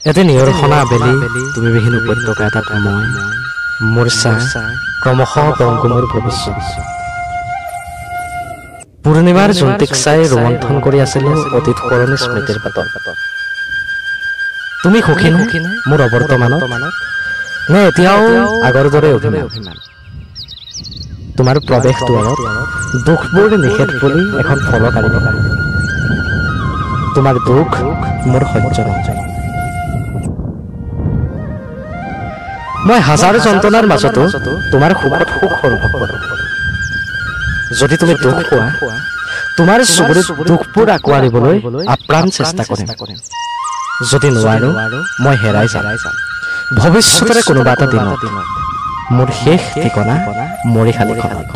এদিন নিয়ৰসনা আবেলি তুমি বিহীন উপত্যকা এটাত মই মোৰ চাহ ক্ৰমশ বংকুমৰ ভৱিষ্যত পূৰ্ণিমাৰ জোনটিক চাই ৰোমন্থন কৰি আছিলো অতীত সৰণি স্মৃতিৰ পাতত তুমি সুখী নে মোৰ অৱৰ্তমানত নে এতিয়াও আগৰ দৰে অভিমান তোমাৰ প্ৰৱেশ দুৱাৰত দুখবোৰ নিষেধ বুলি এখন ফলক আনিব পাৰি তোমাৰ দুখ মোৰ সহ্য নহয় মই হাজাৰ যন্ত্ৰণাৰ মাজতো তোমাৰ সুখত সুখ অনুভৱ কৰোঁ যদি তুমি দুখ পোৱা তোমাৰ চুবুৰীত দুখবোৰ আকোৱাৰিবলৈ আপ্ৰাণ চেষ্টা কৰিম যদি নোৱাৰো মই হেৰাই যাম ভৱিষ্যতৰে কোনোবা এটা দিনত মোৰ শেষ ঠিকনা মৰিশালিখনত